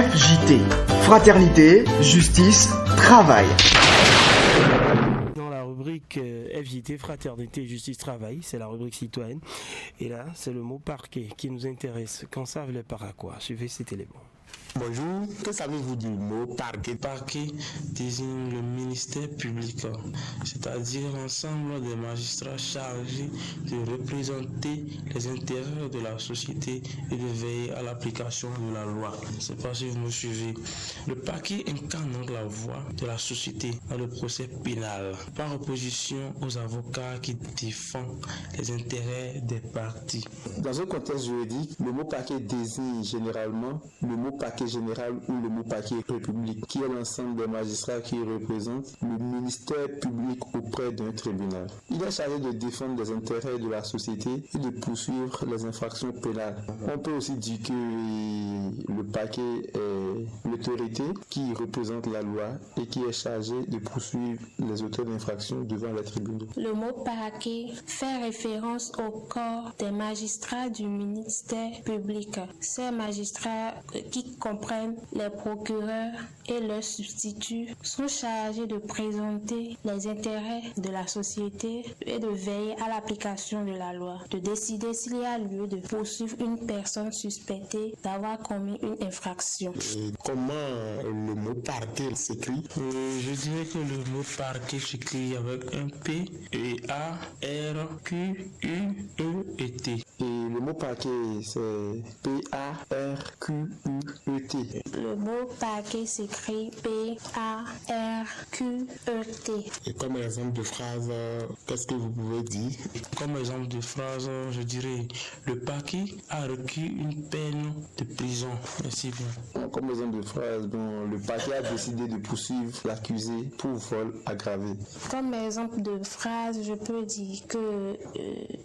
FJT, Fraternité, Justice, Travail. Dans la rubrique FJT, Fraternité, Justice, Travail, c'est la rubrique citoyenne. Et là, c'est le mot parquet qui nous intéresse. Qu'en savent les paraquois? Suivez cet élément. Bonjour, que savez-vous du mot parquet? Parquet désigne le ministère public, c'est-à-dire l'ensemble des magistrats chargés de représenter les intérêts de la société et de veiller à l'application de la loi. Je ne sais pas si vous me suivez. Le parquet incarne donc la voix de la société dans le procès pénal, par opposition aux avocats qui défendent les intérêts des parties. Dans un contexte juridique, le mot parquet désigne généralement le mot parquet général ou le mot parquet république, qui est l'ensemble des magistrats qui représentent le ministère public auprès d'un tribunal. Il est chargé de défendre les intérêts de la société et de poursuivre les infractions pénales. On peut aussi dire que le parquet est l'autorité qui représente la loi et qui est chargée de poursuivre les auteurs d'infractions devant les tribunaux. Le mot parquet fait référence au corps des magistrats du ministère public. Ces magistrats qui comprennent les procureurs et leurs substituts sont chargés de présenter les intérêts de la société et de veiller à l'application de la loi, de décider s'il y a lieu de poursuivre une personne suspectée d'avoir commis une infraction. Et comment le mot parquet s'écrit? Je dirais que le mot parquet s'écrit avec un P et A R Q U E et T. Et le mot parquet, c'est P-A-R-Q-U-E-T. Le mot parquet s'écrit P-A-R-Q-E-T. Et comme exemple de phrase, qu'est-ce que vous pouvez dire? Comme exemple de phrase, je dirais le parquet a requis une peine de prison. Merci bien. Comme exemple de phrase, le parquet a décidé de poursuivre l'accusé pour vol aggravé. Comme exemple de phrase, je peux dire que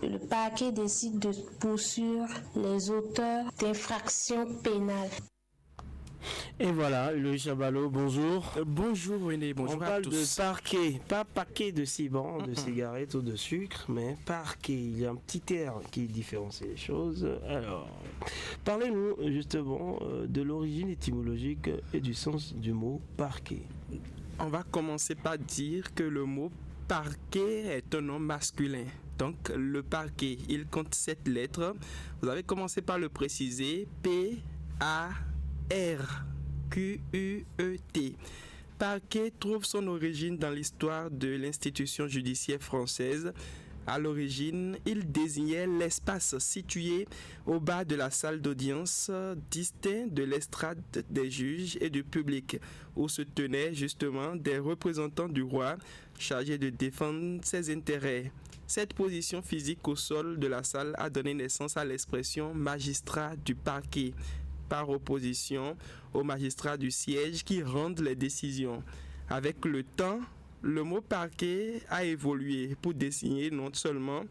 le parquet décide de poursuivre les auteurs d'infractions pénales. Et voilà, Louis Chabalot, bonjour. Bonjour René, bonjour On à parle tous. de parquet, pas paquet de ciment, de cigarettes ou de sucre, mais parquet. Il y a un petit terme qui différencie les choses. Alors, parlez-nous justement de l'origine étymologique et du sens du mot parquet. On va commencer par dire que le mot parquet est un nom masculin. Donc le parquet, il compte 7 lettres. Vous avez commencé par le préciser. P-A-R-Q-U-E-T. Parquet trouve son origine dans l'histoire de l'institution judiciaire française. À l'origine, il désignait l'espace situé au bas de la salle d'audience, distinct de l'estrade des juges et du public, où se tenaient justement des représentants du roi chargés de défendre ses intérêts. Cette position physique au sol de la salle a donné naissance à l'expression magistrat du parquet, par opposition aux magistrats du siège qui rendent les décisions. Avec le temps, le mot parquet a évolué pour désigner non seulement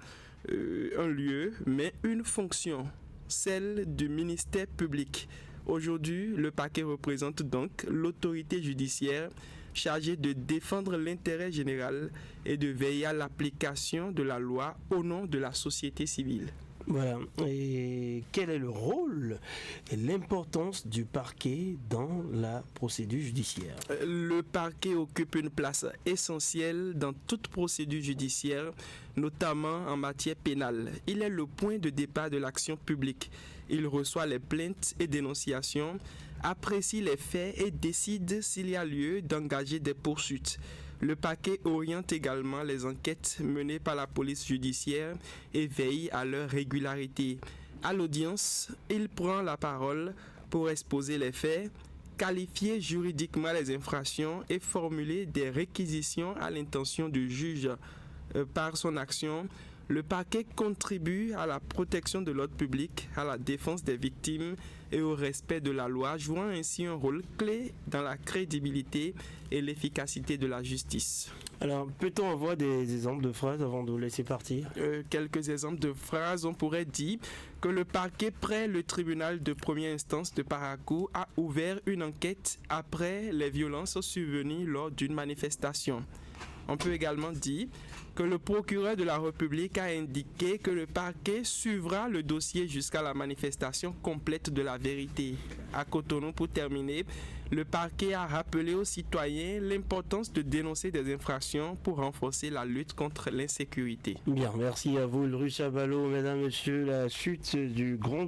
un lieu, mais une fonction, celle du ministère public. Aujourd'hui, le parquet représente donc l'autorité judiciaire chargée de défendre l'intérêt général et de veiller à l'application de la loi au nom de la société civile. Voilà. Et quel est le rôle et l'importance du parquet dans la procédure judiciaire? Le parquet occupe une place essentielle dans toute procédure judiciaire, notamment en matière pénale. Il est le point de départ de l'action publique. Il reçoit les plaintes et dénonciations, apprécie les faits et décide s'il y a lieu d'engager des poursuites. Le parquet oriente également les enquêtes menées par la police judiciaire et veille à leur régularité. À l'audience, il prend la parole pour exposer les faits, qualifier juridiquement les infractions et formuler des réquisitions à l'intention du juge. Par son action, le parquet contribue à la protection de l'ordre public, à la défense des victimes et au respect de la loi, jouant ainsi un rôle clé dans la crédibilité et l'efficacité de la justice. Alors, peut-on avoir des exemples de phrases avant de vous laisser partir? Quelques exemples de phrases, on pourrait dire que le parquet près le tribunal de première instance de Parakou a ouvert une enquête après les violences survenues lors d'une manifestation. On peut également dire que le procureur de la République a indiqué que le parquet suivra le dossier jusqu'à la manifestation complète de la vérité. À Cotonou, pour terminer, le parquet a rappelé aux citoyens l'importance de dénoncer des infractions pour renforcer la lutte contre l'insécurité. Bien, merci à vous, Ulrich Abalo, mesdames, messieurs, la chute du Grand